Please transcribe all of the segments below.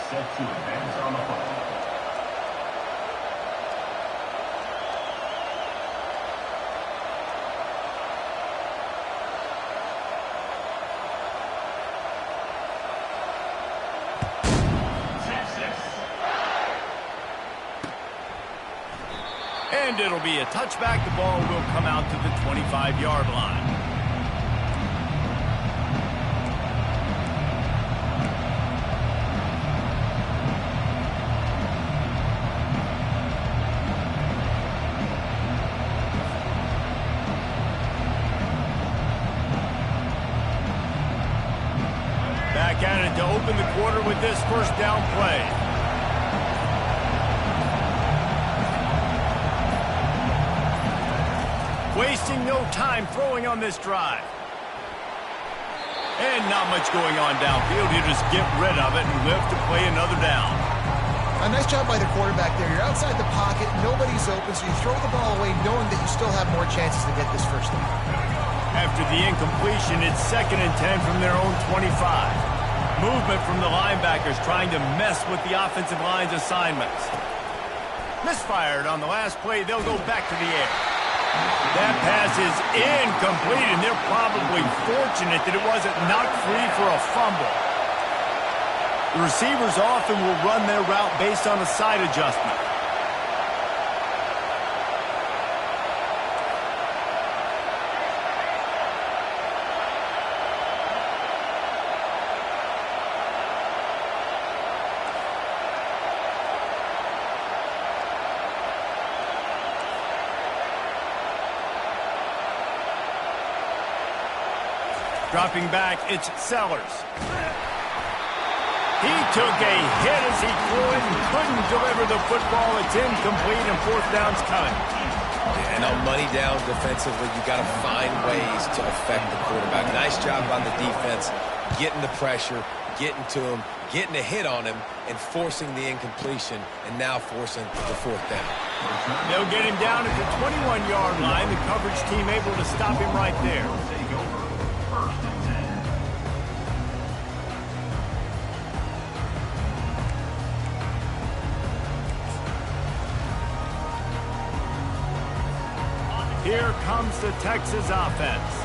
set to advance on the play. And it'll be a touchback. The ball will come out to the 25-yard line. Back at it to open the quarter with this first down play. Wasting no time throwing on this drive. And not much going on downfield. You just get rid of it and live to play another down. A nice job by the quarterback there. You're outside the pocket, nobody's open, so you throw the ball away knowing that you still have more chances to get this first down. After the incompletion, it's 2nd and 10 from their own 25. Movement from the linebackers trying to mess with the offensive line's assignments. Misfired on the last play. They'll go back to the air. That pass is incomplete, and they're probably fortunate that it wasn't knocked free for a fumble. The receivers often will run their route based on a side adjustment. Dropping back, it's Sellers. He took a hit as he threw it and couldn't deliver the football. It's incomplete and 4th down's coming. And on money down defensively, you got to find ways to affect the quarterback. Nice job on the defense, getting the pressure, getting to him, getting a hit on him, and forcing the incompletion, and now forcing the 4th down. They'll get him down at the 21-yard line. The coverage team able to stop him right there. Here comes the Texas offense.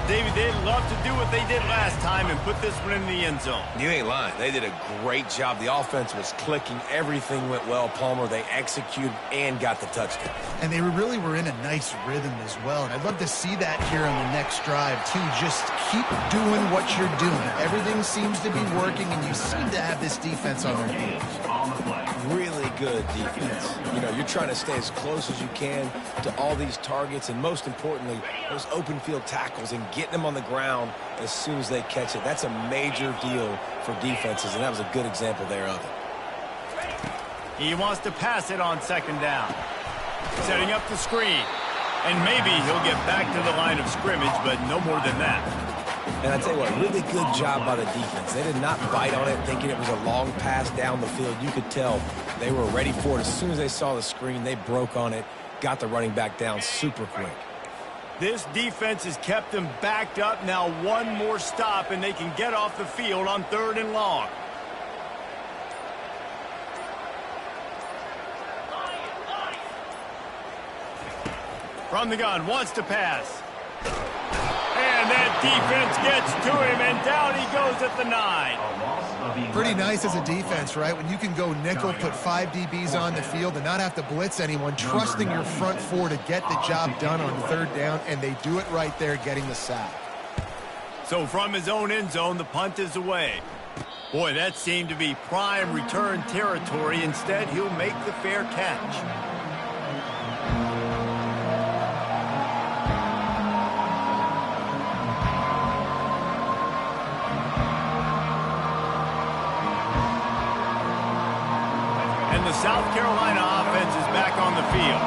David, they'd love to do what they did last time and put this one in the end zone. You ain't lying. They did a great job. The offense was clicking. Everything went well, Palmer. They executed and got the touchdown. And they really were in a nice rhythm as well. And I'd love to see that here on the next drive, too. Just keep doing what you're doing. Everything seems to be working, and you seem to have this defense on their heels. Really good defense. You know, you're trying to stay as close as you can to all these targets, and most importantly, those open field tackles and getting them on the ground as soon as they catch it. That's a major deal for defenses, and that was a good example there of it. He wants to pass it on 2nd down. Setting up the screen. And maybe he'll get back to the line of scrimmage, but no more than that. And I tell you what, really good job by the defense. They did not bite on it thinking it was a long pass down the field. You could tell they were ready for it. As soon as they saw the screen, they broke on it, got the running back down super quick. This defense has kept them backed up. Now one more stop, and they can get off the field on 3rd and long. From the gun, wants to pass. And that defense gets to him, and down he goes at the 9. Pretty nice as a defense, right? When you can go nickel, put 5 DBs on the field and not have to blitz anyone, trusting your front 4 to get the job done on 3rd down, and they do it right there, getting the sack. So from his own end zone, the punt is away. Boy, that seemed to be prime return territory. Instead, he'll make the fair catch. The South Carolina offense is back on the field.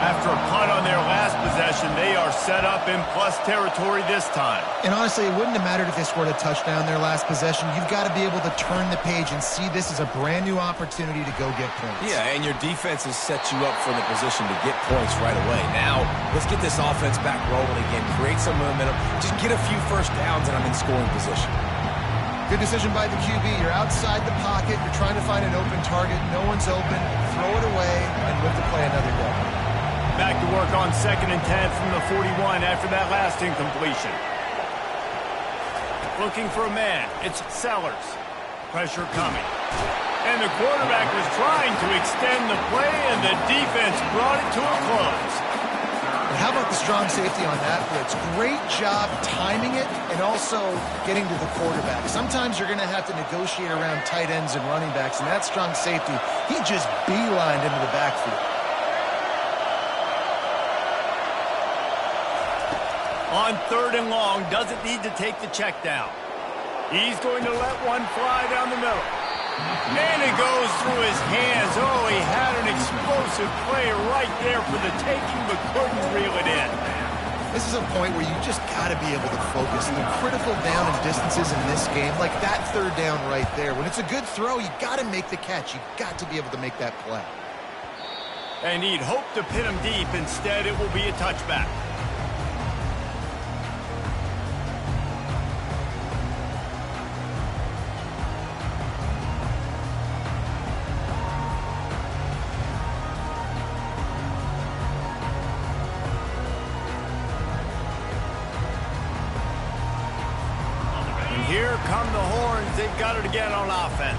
After a punt on their last possession, they are set up in plus territory this time. And honestly, it wouldn't have mattered if they scored a touchdown their last possession. You've got to be able to turn the page and see this as a brand new opportunity to go get points. Yeah, and your defense has set you up for the position to get points right away. Now, let's get this offense back rolling again, create some momentum, just get a few first downs, and I'm in scoring position. Good decision by the QB. You're outside the pocket. You're trying to find an open target. No one's open. Throw it away and live to play another day. Back to work on 2nd and 10 from the 41 after that last incompletion. Looking for a man. It's Sellers. Pressure coming. And the quarterback was trying to extend the play, and the defense brought it to a close. And how about the strong safety on that blitz? Great job timing it and also getting to the quarterback. Sometimes you're going to have to negotiate around tight ends and running backs, and that strong safety, he just beelined into the backfield. On 3rd and long, doesn't need to take the check down. He's going to let one fly down the middle. And it goes through his hands. Oh, he had an explosive play right there for the taking, but couldn't reel it in. This is a point where you just got to be able to focus. The critical down and distances in this game, like that 3rd down right there. When it's a good throw, you got to make the catch. You got to be able to make that play. And he'd hoped to pin him deep. Instead, it will be a touchback. Here come the horns. They've got it again on offense.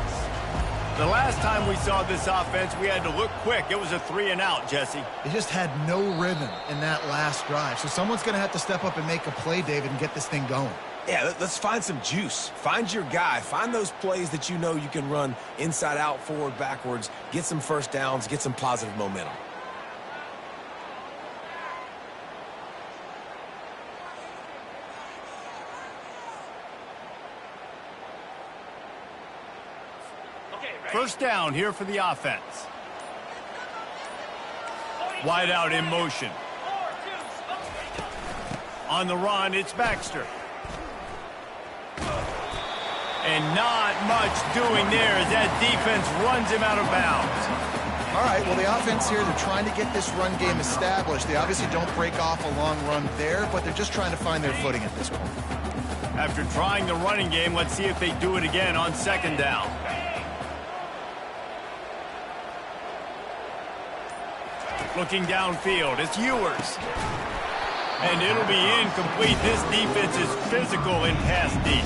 The last time we saw this offense, we had to look quick. It was a 3-and-out, Jesse. They just had no rhythm in that last drive. So someone's going to have to step up and make a play, David, and get this thing going. Yeah, let's find some juice. Find your guy. Find those plays that you know you can run inside out, forward, backwards. Get some first downs. Get some positive momentum. First down here for the offense. Wide out in motion. On the run, it's Baxter. And not much doing there as that defense runs him out of bounds. All right, well, the offense here, they're trying to get this run game established. They obviously don't break off a long run there, but they're just trying to find their footing at this point. After trying the running game, let's see if they do it again on 2nd down. Looking downfield, it's Ewers. And it'll be incomplete. This defense is physical and pass deep.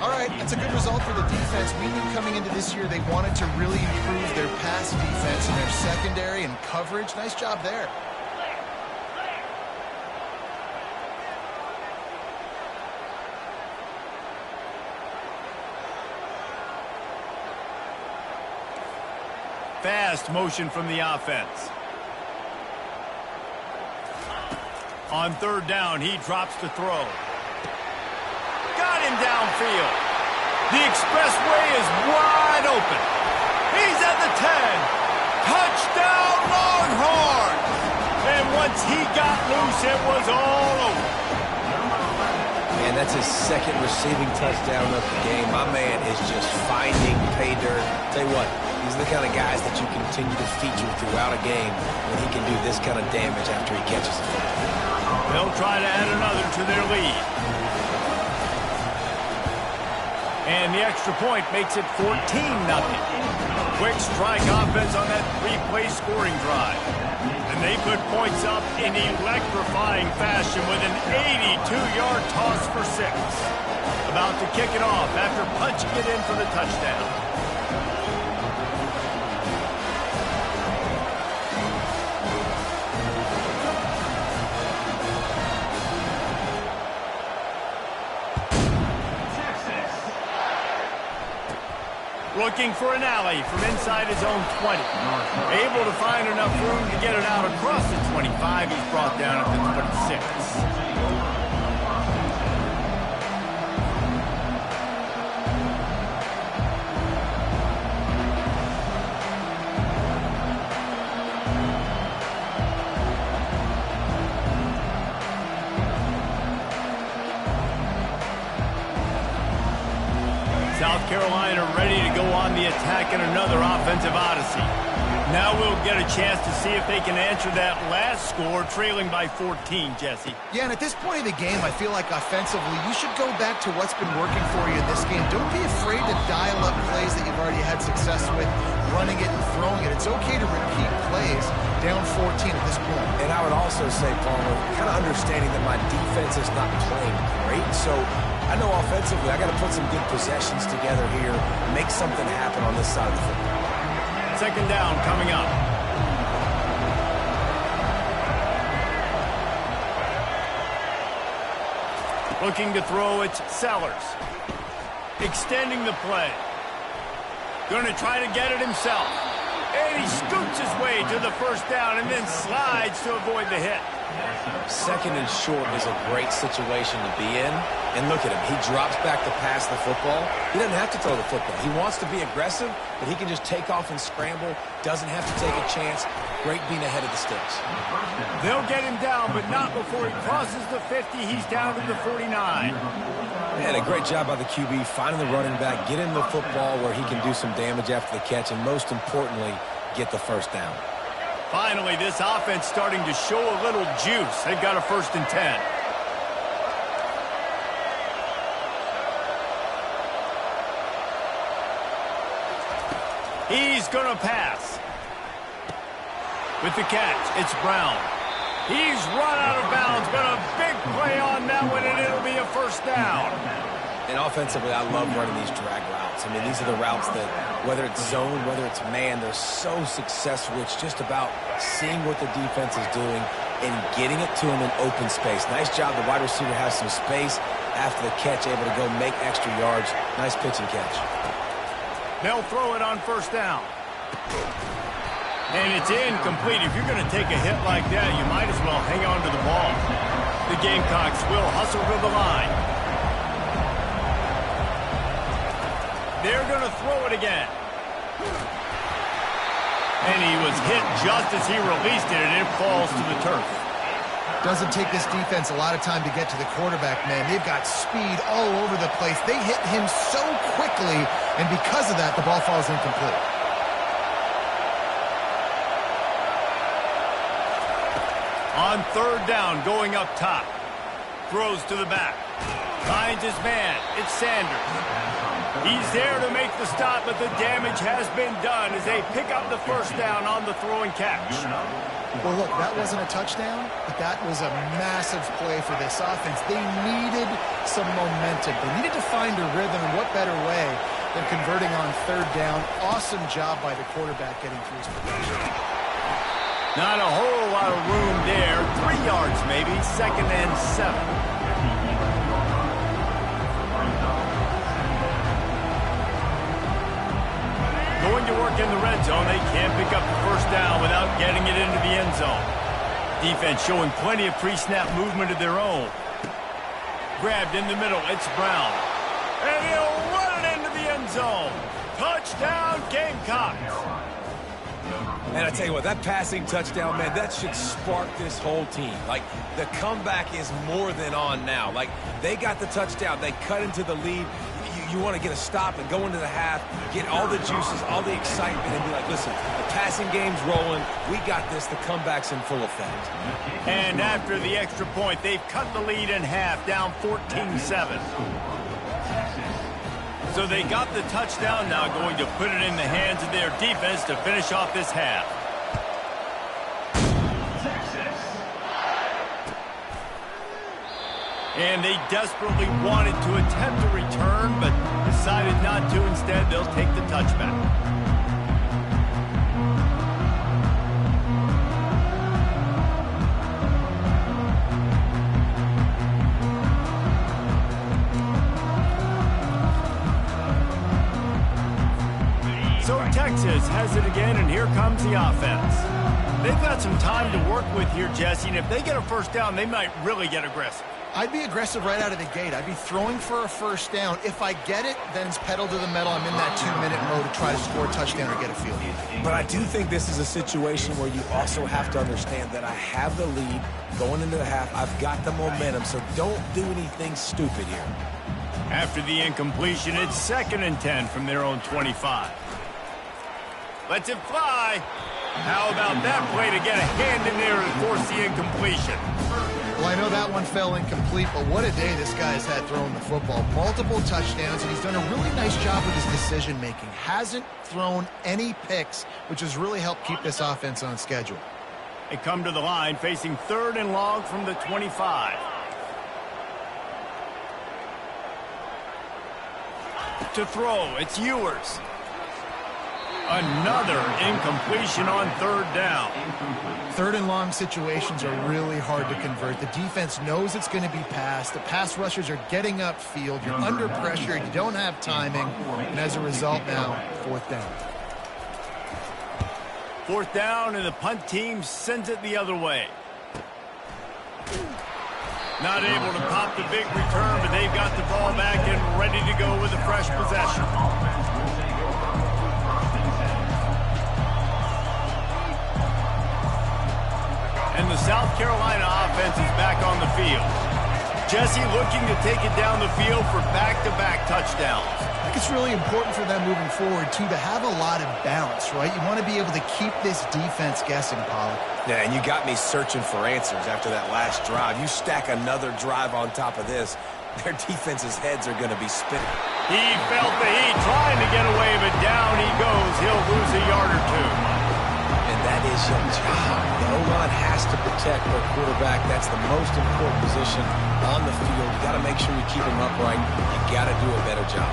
All right, that's a good result for the defense. We knew coming into this year they wanted to really improve their pass defense and their secondary and coverage. Nice job there. Fast motion from the offense. On 3rd down, he drops the throw. Got him downfield. The expressway is wide open. He's at the 10. Touchdown, Longhorns! And once he got loose, it was all over. And that's his 2nd receiving touchdown of the game. My man is just finding pay dirt. Tell you what, these are the kind of guys that you continue to feature throughout a game when he can do this kind of damage after he catches the football. They'll try to add another to their lead. And the extra point makes it 14-0. Quick strike offense on that 3-play scoring drive. And they put points up in electrifying fashion with an 82-yard toss for 6. About to kick it off after punching it in for the touchdown. Looking for an alley from inside his own 20. Able to find enough room to get it out across the 25. He's brought down at the 26. South Carolina ready to go on the attack in another offensive odyssey. Now we'll get a chance to see if they can answer that last score, trailing by 14, Jesse. Yeah, and at this point of the game, I feel like offensively, you should go back to what's been working for you in this game. Don't be afraid to dial up plays that you've already had success with, running it and throwing it. It's okay to repeat plays down 14 at this point. And I would also say, Palmer, kind of understanding that my defense is not playing great, so I know offensively I got to put some good possessions together here, make something happen on this side of the football. Second down coming up. Looking to throw, it's Sellers. Extending the play. Going to try to get it himself. And he scoots his way to the first down and then slides to avoid the hit. Second and short is a great situation to be in. And look at him. He drops back to pass the football. He doesn't have to throw the football. He wants to be aggressive, but he can just take off and scramble. Doesn't have to take a chance. Great being ahead of the sticks. They'll get him down, but not before he crosses the 50. He's down to the 49. And a great job by the QB finding the running back, get him the football where he can do some damage after the catch, and most importantly, get the first down. Finally, this offense starting to show a little juice. They've got a 1st and 10. He's going to pass. With the catch, it's Brown. He's run out of bounds, but a big play on that one, and it'll be a 1st down. And offensively, I love running these drag routes. I mean, these are the routes that, whether it's zone, whether it's man, they're so successful. It's just about seeing what the defense is doing and getting it to them in open space. Nice job. The wide receiver has some space after the catch, able to go make extra yards. Nice pitch and catch. They'll throw it on 1st down. And it's incomplete. If you're going to take a hit like that, you might as well hang on to the ball. The Gamecocks will hustle to the line. They're going to throw it again. And he was hit just as he released it, and it falls to the turf. Doesn't take this defense a lot of time to get to the quarterback, man. They've got speed all over the place. They hit him so quickly, and because of that, the ball falls incomplete. On 3rd down, going up top. Throws to the back. Finds his man. It's Sanders. He's there to make the stop, but the damage has been done as they pick up the 1st down on the throw and catch. Well, look, that wasn't a touchdown, but that was a massive play for this offense. They needed some momentum. They needed to find a rhythm, and what better way than converting on 3rd down. Awesome job by the quarterback getting through his progression. Not a whole lot of room there. 3 yards maybe. 2nd and 7. Going to work in the red zone. They can't pick up the 1st down without getting it into the end zone. Defense showing plenty of pre-snap movement of their own. Grabbed in the middle. It's Brown. And he'll run it into the end zone. Touchdown, Gamecocks. And I tell you what, that passing touchdown, man, that should spark this whole team. Like, the comeback is more than on now. Like, they got the touchdown. They cut into the lead. You want to get a stop and go into the half, get all the juices, all the excitement, and be like, listen, the passing game's rolling. We got this. The comeback's in full effect. And after the extra point, they've cut the lead in half, down 14-7. So they got the touchdown, now going to put it in the hands of their defense to finish off this half. And they desperately wanted to attempt a return, but decided not to. Instead, they'll take the touchback. So Texas has it again, and here comes the offense. They've got some time to work with here, Jesse, and if they get a 1st down, they might really get aggressive. I'd be aggressive right out of the gate. I'd be throwing for a 1st down. If I get it, then it's pedal to the metal. I'm in that 2-minute mode to try to score a touchdown or get a field goal. But I do think this is a situation where you also have to understand that I have the lead going into the half. I've got the momentum, so don't do anything stupid here. After the incompletion, it's 2nd and 10 from their own 25. Lets it fly. How about that play to get a hand in there and force the incompletion? Well, I know that one fell incomplete, but what a day this guy's had throwing the football. Multiple touchdowns, and he's done a really nice job with his decision-making. Hasn't thrown any picks, which has really helped keep this offense on schedule. They come to the line facing 3rd and long from the 25. To throw, it's Ewers. Another incompletion on 3rd down. 3rd and long situations are really hard to convert. The defense knows it's going to be passed. The pass rushers are getting upfield. You're under pressure. You don't have timing. And as a result now, 4th down. 4th down, and the punt team sends it the other way. Not able to pop the big return, but they've got the ball back and ready to go with a fresh possession. And the South Carolina offense is back on the field. Jesse looking to take it down the field for back-to-back touchdowns. I think it's really important for them moving forward, too, to have a lot of balance, right? You want to be able to keep this defense guessing, Pollock. Yeah, and you got me searching for answers after that last drive. You stack another drive on top of this, their defense's heads are going to be spinning. He felt the heat, trying to get away, but down he goes. He'll lose a yard or two. And that is your job. The O-line has to protect their quarterback. That's the most important position on the field. You got to make sure you keep him upright. You got to do a better job.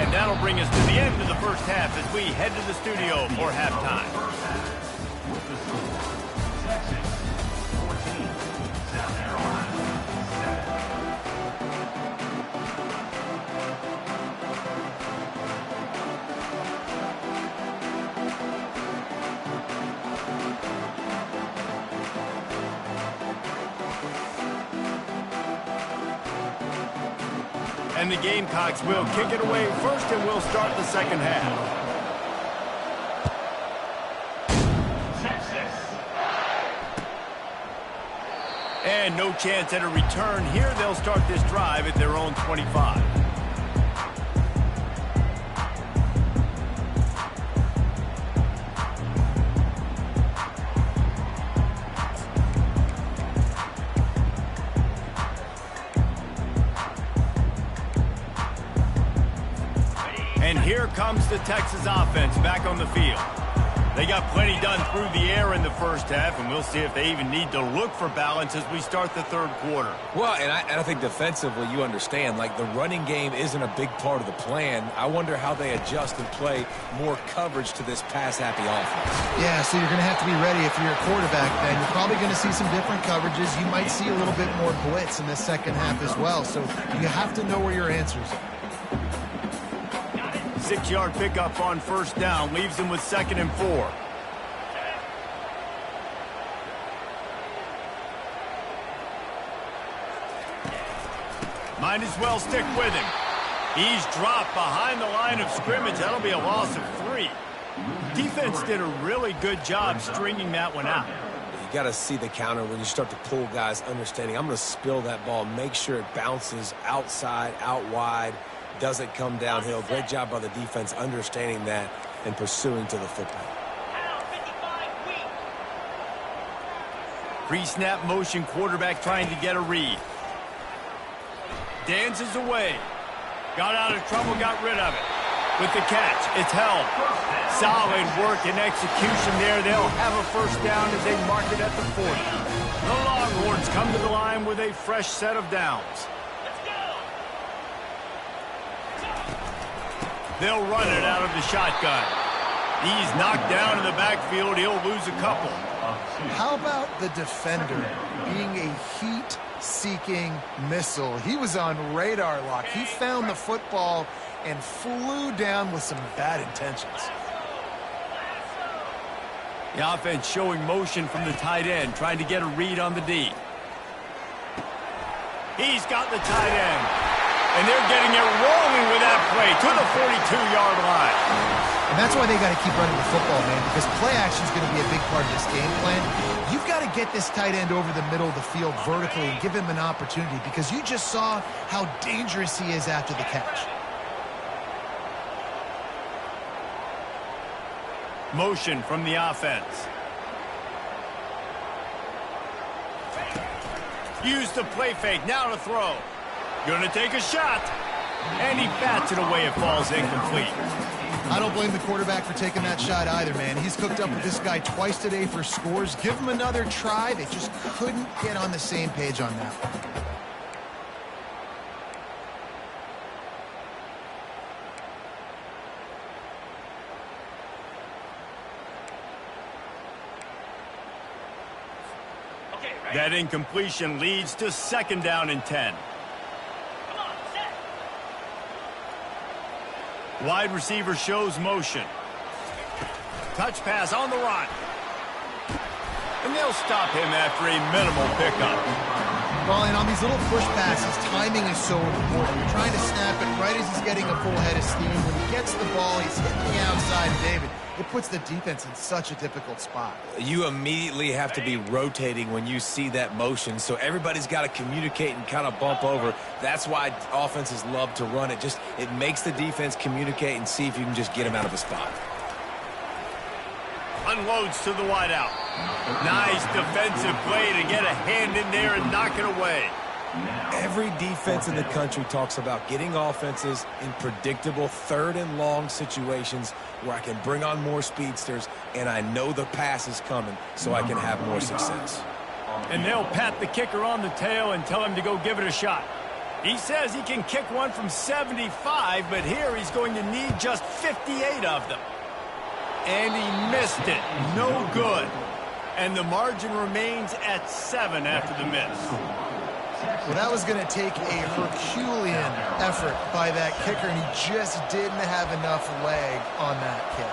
And that'll bring us to the end of the first half as we head to the studio for halftime. And the Gamecocks will kick it away first, and we'll start the second half. And no chance at a return here. They'll start this drive at their own 25. And here comes the Texas offense back on the field. They got plenty done through the air in the first half, and we'll see if they even need to look for balance as we start the third quarter. Well, and I think defensively, you understand, like the running game isn't a big part of the plan. I wonder how they adjust and play more coverage to this pass-happy offense. Yeah, so you're going to have to be ready if you're a quarterback, then. You're probably going to see some different coverages. You might see a little bit more blitz in the second half as well, so you have to know where your answers are. 6-yard pickup on first down leaves them with 2nd and 4. Might as well stick with him. He's dropped behind the line of scrimmage. That'll be a loss of 3. Defense did a really good job stringing that one out. You got to see the counter when you start to pull guys, understanding I'm going to spill that ball, make sure it bounces outside, out wide, doesn't come downhill. Great job by the defense understanding that and pursuing to the football. Pre-snap motion quarterback trying to get a read. Dances away. Got out of trouble, got rid of it. With the catch, it's held. Solid work and execution there. They'll have a first down as they mark it at the 40. The Longhorns come to the line with a fresh set of downs. They'll run it out of the shotgun. He's knocked down in the backfield. He'll lose a couple. How about the defender being a heat-seeking missile? He was on radar lock. He found the football and flew down with some bad intentions. The offense showing motion from the tight end, trying to get a read on the D. He's got the tight end. And they're getting it rolling with that play to the 42-yard line. And that's why they got to keep running the football, man, because play action is going to be a big part of this game plan. You've got to get this tight end over the middle of the field vertically and give him an opportunity, because you just saw how dangerous he is after the catch. Motion from the offense. Use the play fake, now to throw. Gonna take a shot. And he bats it away, it falls incomplete. I don't blame the quarterback for taking that shot either, man. He's cooked up with this guy twice today for scores. Give him another try. They just couldn't get on the same page on that one. That incompletion leads to 2nd down and 10. Wide receiver shows motion. Touch pass on the run. And they'll stop him after a minimal pickup. Well, and on these little push passes, timing is so important. You're trying to snap it right as he's getting a full head of steam. When he gets the ball, he's hitting the outside, David. It puts the defense in such a difficult spot. You immediately have to be rotating when you see that motion, so everybody's got to communicate and kind of bump over. That's why offenses love to run it. It makes the defense communicate and see if you can just get him out of a spot. Unloads to the wideout. Nice defensive play to get a hand in there and knock it away. Every defense in the country talks about getting offenses in predictable 3rd and long situations where I can bring on more speedsters and I know the pass is coming so I can have more success. And they'll pat the kicker on the tail and tell him to go give it a shot. He says he can kick one from 75, but here he's going to need just 58 of them. And he missed it. No good. And the margin remains at 7 after the miss. Well, that was going to take a Herculean effort by that kicker, and he just didn't have enough leg on that kick.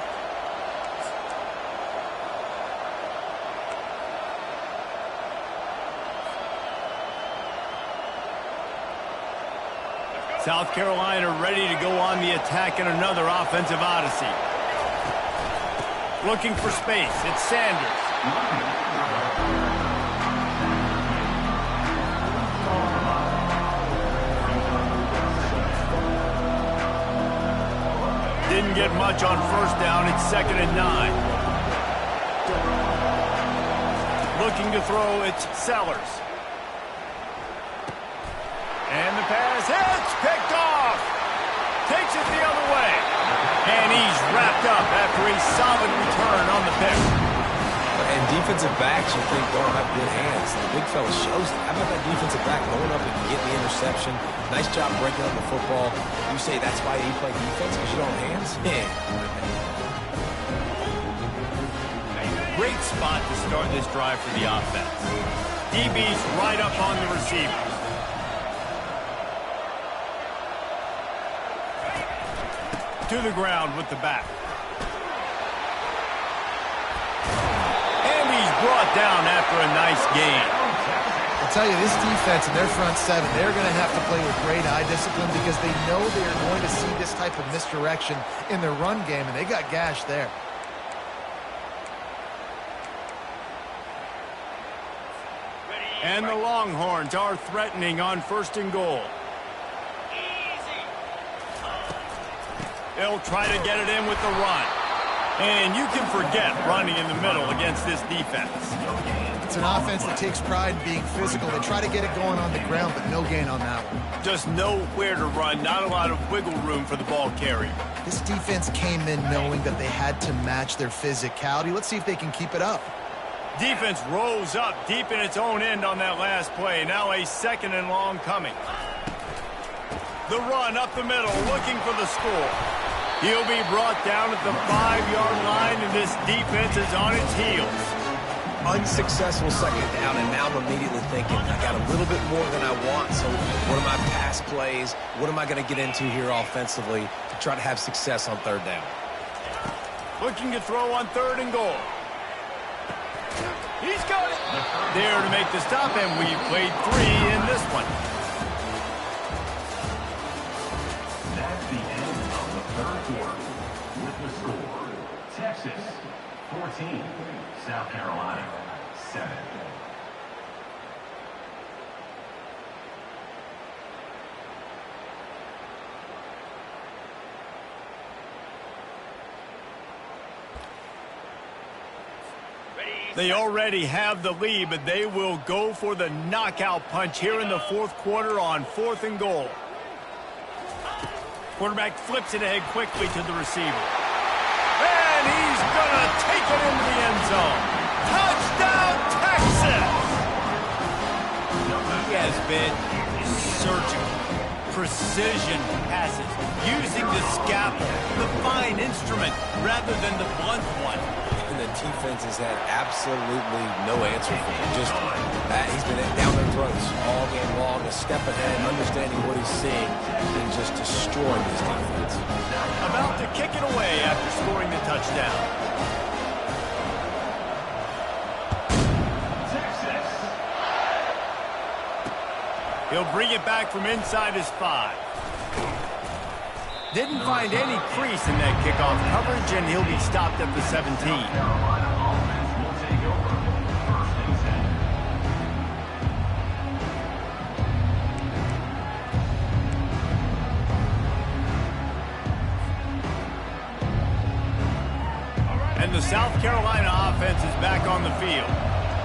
South Carolina ready to go on the attack in another offensive odyssey. Looking for space. It's Sanders. Didn't get much on 1st down. It's 2nd and 9. Looking to throw. It's Sellers. And the pass hits. Picked off. Takes it the other way. And he's wrapped up after a solid return on the pick. And defensive backs, you think, don't have good hands. The big fella shows it. How about that defensive back going up and getting the interception? Nice job breaking up the football. You say that's why you play defense, because you don't have hands? Yeah. Great spot to start this drive for the offense. DB's right up on the receivers. To the ground with the back. And he's brought down after a nice gain. I'll tell you, this defense and their front 7, they're going to have to play with great eye discipline because they know they are going to see this type of misdirection in their run game, and they got gashed there. And the Longhorns are threatening on 1st and goal. They'll try to get it in with the run. And you can forget running in the middle against this defense. It's an offense that takes pride in being physical. They try to get it going on the ground, but no gain on that one. Just know where to run. Not a lot of wiggle room for the ball carrier. This defense came in knowing that they had to match their physicality. Let's see if they can keep it up. Defense rose up deep in its own end on that last play. Now a 2nd and long coming. The run up the middle, looking for the score. He'll be brought down at the 5-yard line, and this defense is on its heels. Unsuccessful 2nd down, and now I'm immediately thinking, I got a little bit more than I want, so what are my pass plays? What am I going to get into here offensively to try to have success on 3rd down? Looking to throw on 3rd and goal. He's got it. There to make the stop, and we played 3 in this one. 14, South Carolina, 7. They already have the lead, but they will go for the knockout punch here in the fourth quarter on 4th and goal. Quarterback flips it ahead quickly to the receiver. And he's going to take it into the end zone. Touchdown, Texas! He has been surgical, precision passes, using the scalpel, the fine instrument, rather than the blunt one. And the defense has had absolutely no answer for him. Just he's been down their throats all game long, a step ahead, understanding what he's seeing, and just destroying this defense. About to kick it away after scoring the touchdown. Texas. He'll bring it back from inside his 5. Didn't find any crease in that kickoff coverage, and he'll be stopped at the 17. Carolina offense will take over. 1st and 10. And the South Carolina offense is back on the field.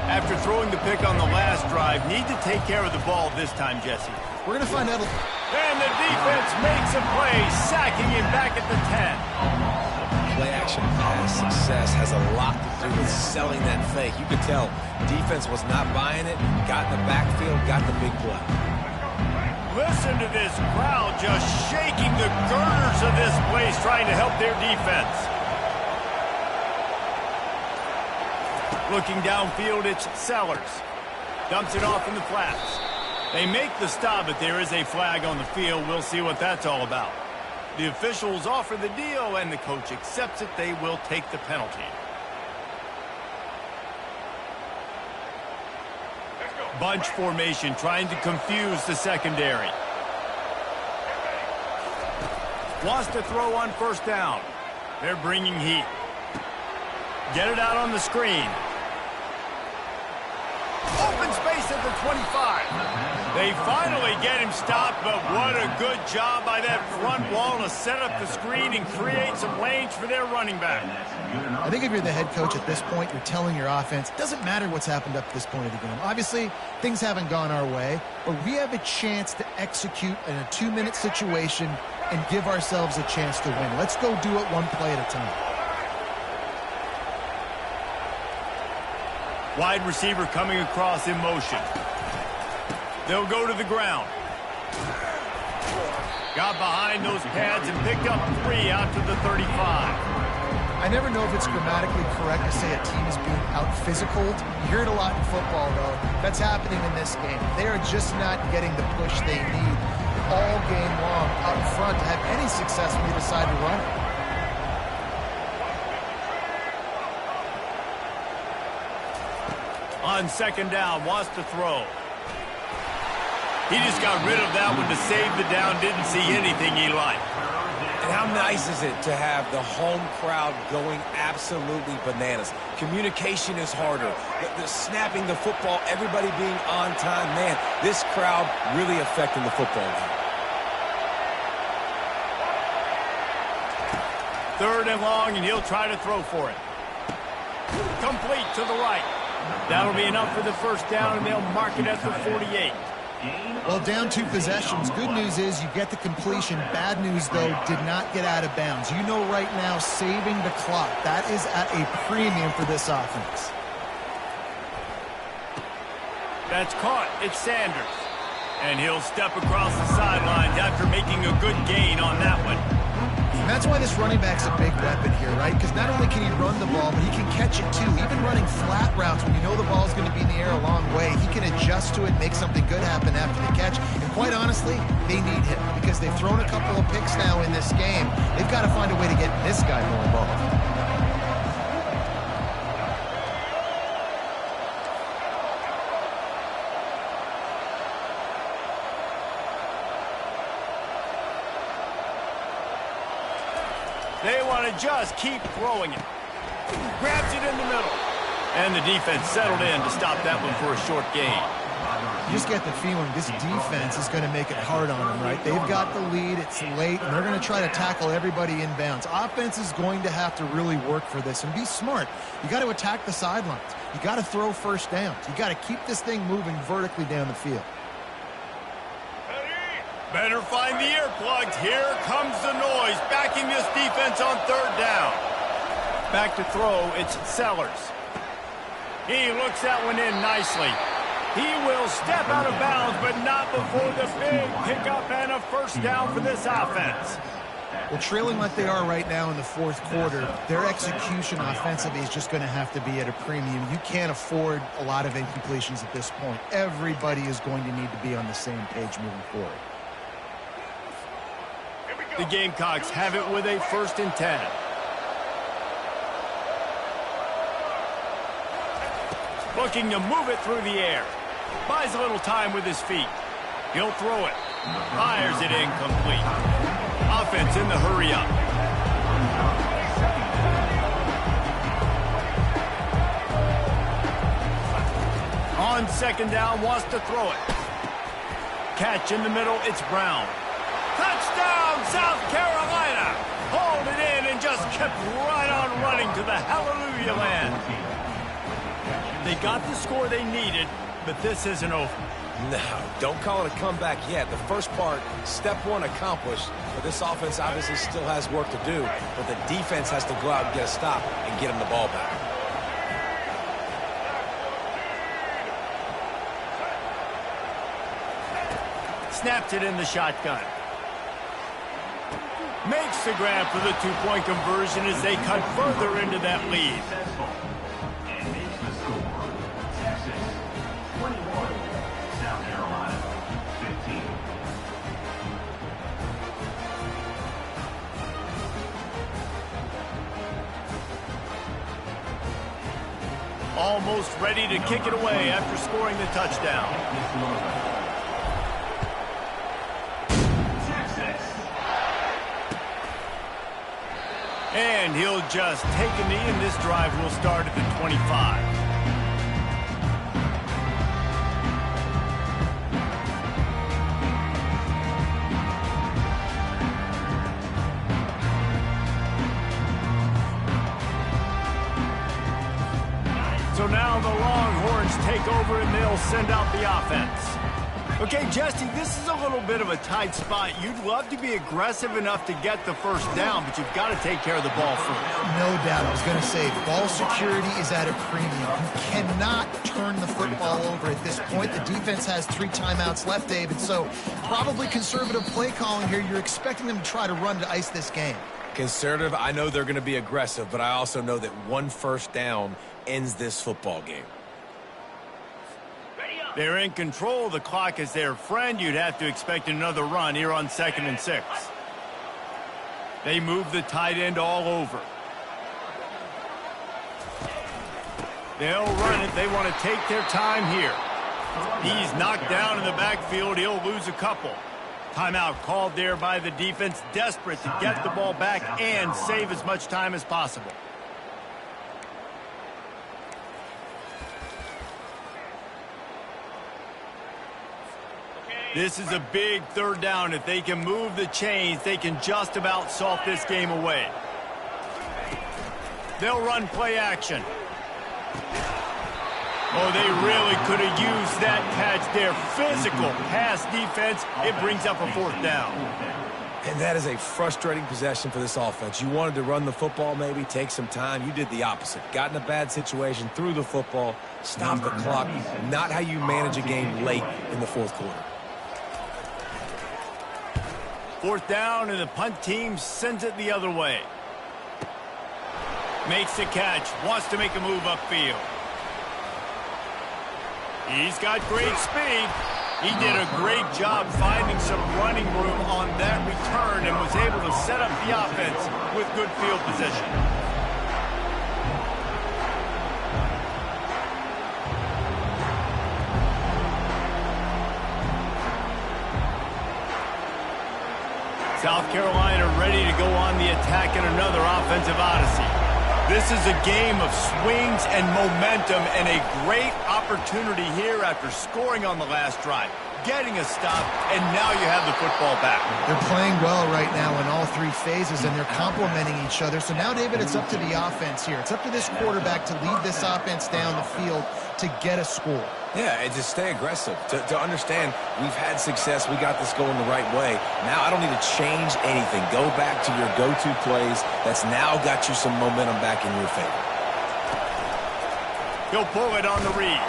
After throwing the pick on the last drive, need to take care of the ball this time, Jesse. We're going to find out. And the defense makes a play, sacking him back at the 10. Play-action pass success has a lot to do with selling that fake. You could tell defense was not buying it, got in the backfield, got the big play. Listen to this crowd just shaking the girders of this place, trying to help their defense. Looking downfield, it's Sellers. Dumps it off in the flats. They make the stop, but there is a flag on the field. We'll see what that's all about. The officials offer the deal, and the coach accepts it. They will take the penalty. Bunch formation, trying to confuse the secondary. Wants to throw on 1st down. They're bringing heat. Get it out on the screen. Open space at the 25. They finally get him stopped, but what a good job by that front wall to set up the screen and create some lanes for their running back. I think if you're the head coach at this point, you're telling your offense, it doesn't matter what's happened up to this point of the game. Obviously, things haven't gone our way, but we have a chance to execute in a 2-minute situation and give ourselves a chance to win. Let's go do it one play at a time. Wide receiver coming across in motion. They'll go to the ground. Got behind those pads and picked up 3 out to the 35. I never know if it's grammatically correct to say a team is being out-physicaled. You hear it a lot in football, though. That's happening in this game. They are just not getting the push they need all game long up front to have any success when they decide to run it. On 2nd down, wants to throw. He just got rid of that one to save the down, didn't see anything he liked. And how nice is it to have the home crowd going absolutely bananas? Communication is harder. The snapping the football, everybody being on time. Man, this crowd really affecting the football game. 3rd and long, and he'll try to throw for it. Complete to the right. That'll be enough for the 1st down, and they'll mark it at the 48. Well, down 2 possessions. Good news is you get the completion. Bad news, though, did not get out of bounds. You know right now, saving the clock. That is at a premium for this offense. That's caught. It's Sanders. And he'll step across the sidelines after making a good gain on that one. And that's why this running back's a big weapon here, right? Because not only can he run the ball, but he can catch it too. Even running flat routes when you know the ball's going to be in the air a long way, he can adjust to it, make something good happen after the catch. And quite honestly, they need him because they've thrown a couple of picks now in this game. They've got to find a way to get this guy more involved. They want to just keep throwing it. Grabs it in the middle. And the defense settled in to stop that one for a short gain. You just get the feeling this defense is going to make it hard on them, right? They've got the lead, it's late, and they're going to try to tackle everybody inbounds. Offense is going to have to really work for this and be smart. You got to attack the sidelines. You got to throw first downs. You got to keep this thing moving vertically down the field. Better find the earplugs. Here comes the noise, backing this defense on third down. Back to throw, it's Sellers. He looks that one in nicely. He will step out of bounds, but not before the big pickup and a first down for this offense. Well, trailing like they are right now in the fourth quarter, their execution offensively is just going to have to be at a premium. You can't afford a lot of incompletions at this point. Everybody is going to need to be on the same page moving forward. The Gamecocks have it with a 1st and 10. Looking to move it through the air. Buys a little time with his feet. He'll throw it. Fires it incomplete. Offense in the hurry up. On 2nd down, wants to throw it. Catch in the middle, it's Brown. Touchdown, South Carolina! Hauled it in and just kept right on running to the hallelujah land. They got the score they needed, but this isn't over. No, don't call it a comeback yet. The first part, step one accomplished, but this offense obviously still has work to do, but the defense has to go out and get a stop and get them the ball back. Snaps it in the shotgun. Makes the grab for the 2-point conversion as they cut further into that lead. And makes the score. Texas 21, South Carolina 15. Almost ready to kick it away after scoring the touchdown. And he'll just take a knee, and this drive will start at the 25. So now the Longhorns take over, and they'll send out the offense. Okay, Jesse, this is a little bit of a tight spot. You'd love to be aggressive enough to get the first down, but you've got to take care of the ball first. No doubt. I was going to say, ball security is at a premium. You cannot turn the football over at this point. The defense has 3 timeouts left, David, so probably conservative play calling here. You're expecting them to try to run to ice this game. Conservative, I know they're going to be aggressive, but I also know that one first down ends this football game. They're in control. The clock is their friend. You'd have to expect another run here on 2nd and 6. They move the tight end all over. They'll run it. They want to take their time here. He's knocked down in the backfield. He'll lose a couple. Timeout called there by the defense, desperate to get the ball back and save as much time as possible. This is a big 3rd down. If they can move the chains, they can just about salt this game away. They'll run play action. Oh, they really could have used that catch there. Physical pass defense. It brings up a 4th down. And that is a frustrating possession for this offense. You wanted to run the football, maybe take some time. You did the opposite. Got in a bad situation, threw the football, stopped the clock. Not how you manage a game late in the 4th quarter. 4th down, and the punt team sends it the other way. Makes the catch, wants to make a move upfield. He's got great speed. He did a great job finding some running room on that return and was able to set up the offense with good field position. South Carolina ready to go on the attack in another offensive odyssey. This is a game of swings and momentum, and a great opportunity here after scoring on the last drive, getting a stop, and now you have the football back. They're playing well right now in all three phases, and they're complementing each other. So now, David, it's up to the offense here. It's up to this quarterback to lead this offense down the field to get a score. Yeah, and just stay aggressive. To understand, we've had success. We got this going the right way. Now I don't need to change anything. Go back to your go-to plays. That's now got you some momentum back in your favor. He'll pull it on the read.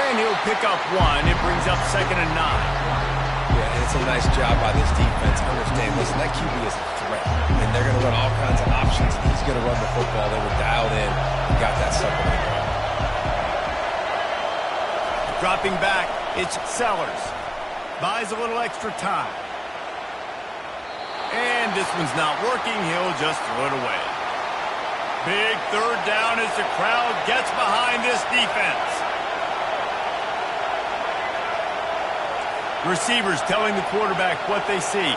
And he'll pick up one. It brings up 2nd and 9. Yeah, and it's a nice job by this defense. Understand, listen, that QB is a threat. And they're going to run all kinds of options. He's going to run the football. They were dialed in and got that stuff on the ground. Dropping back, it's Sellers. Buys a little extra time. And this one's not working. He'll just throw it away. Big 3rd down as the crowd gets behind this defense. Receivers telling the quarterback what they see.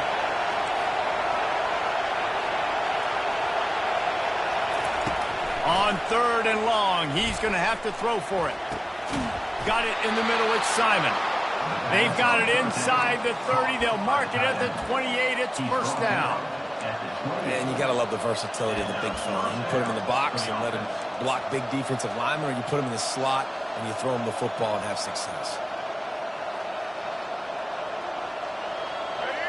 On 3rd and long, he's going to have to throw for it. Got it in the middle, it's Simon. They've got it inside the 30. They'll mark it at the 28. It's 1st down. And you got to love the versatility of the big fella. You put him in the box and let him block big defensive linemen, or you put him in the slot and you throw him the football and have success.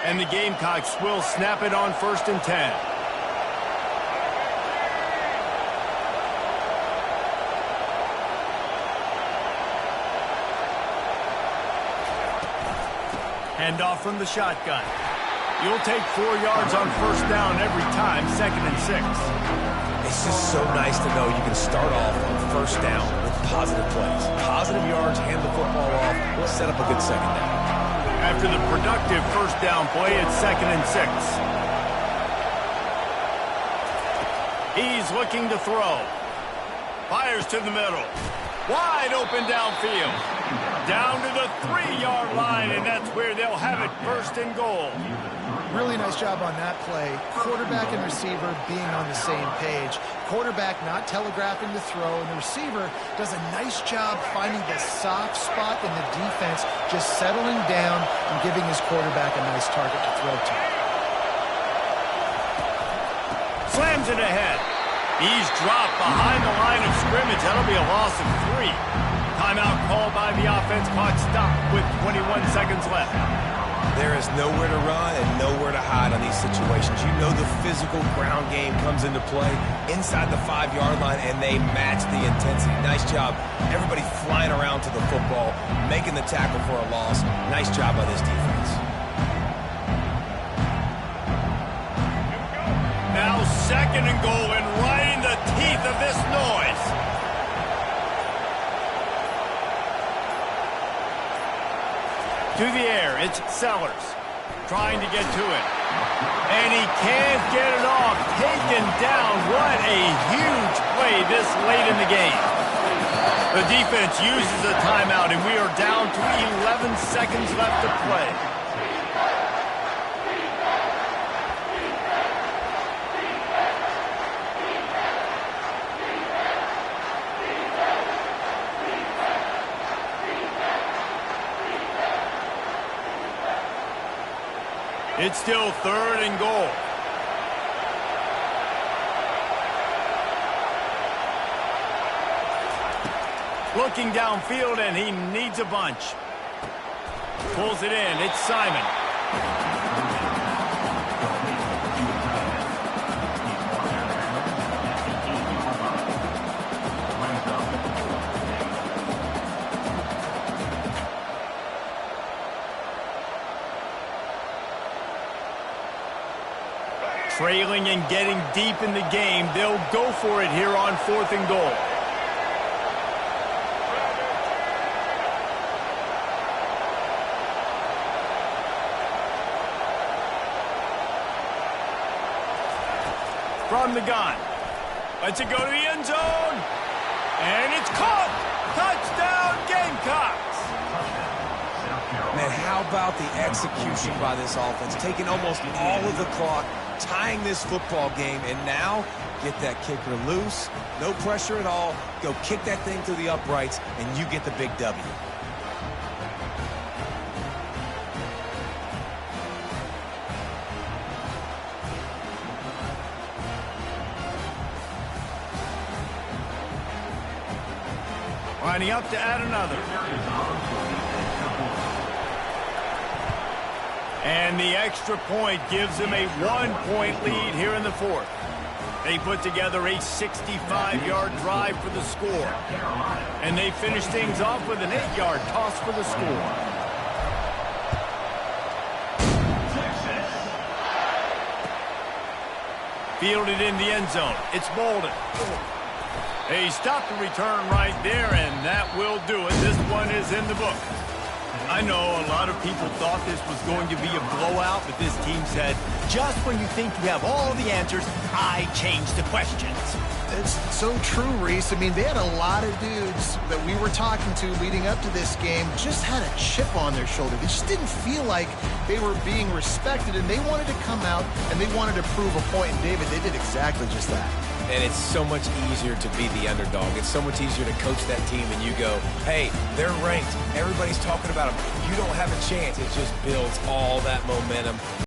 And the Gamecocks will snap it on 1st and 10. Handoff from the shotgun. You'll take 4 yards on 1st down every time, 2nd and 6. It's just so nice to know you can start off on 1st down with positive plays. Positive yards, hand the football off, set up a good 2nd down. After the productive 1st down play, it's 2nd and 6. He's looking to throw. Fires to the middle. Wide open downfield. Down to the 3-yard line, and that's where they'll have it, 1st and goal. Really nice job on that play. Quarterback and receiver being on the same page. Quarterback not telegraphing the throw, and the receiver does a nice job finding the soft spot in the defense, just settling down and giving his quarterback a nice target to throw to. Slams it ahead. He's dropped behind the line of scrimmage. That'll be a loss of 3. Timeout called by the offense. Clock stopped with 21 seconds left. There is nowhere to run and nowhere to hide on these situations. You know the physical ground game comes into play inside the 5-yard line, and they match the intensity. Nice job. Everybody flying around to the football, making the tackle for a loss. Nice job by this defense. Now 2nd and goal, and right in the teeth of this noise. To the air, it's Sellers. Trying to get to it. And he can't get it off. Taken down. What a huge play this late in the game. The defense uses a timeout, and we are down to 11 seconds left to play. It's still 3rd and goal. Looking downfield, and he needs a bunch. Pulls it in. It's Simon. Trailing and getting deep in the game, they'll go for it here on 4th and goal. From the gun. Lets it go to the end zone. And it's caught. Touchdown, Gamecocks. Man, how about the execution by this offense? Taking almost all of the clock, tying this football game, and now get that kicker loose. No pressure at all. Go kick that thing through the uprights, and you get the big W. Lining up to add another. And the extra point gives them a 1-point lead here in the fourth. They put together a 65-yard drive for the score. And they finish things off with an 8-yard toss for the score. Fielded in the end zone. It's Bolden. He stopped the return right there, and that will do it. This one is in the book. I know a lot of people thought this was going to be a blowout, but this team said, just when you think you have all the answers, I change the questions. It's so true, Reese. I mean, they had a lot of dudes that we were talking to leading up to this game just had a chip on their shoulder. They just didn't feel like they were being respected, and they wanted to come out, and they wanted to prove a point. And, David, they did exactly just that. And it's so much easier to be the underdog. It's so much easier to coach that team and you go, hey, they're ranked. Everybody's talking about them. You don't have a chance. It just builds all that momentum.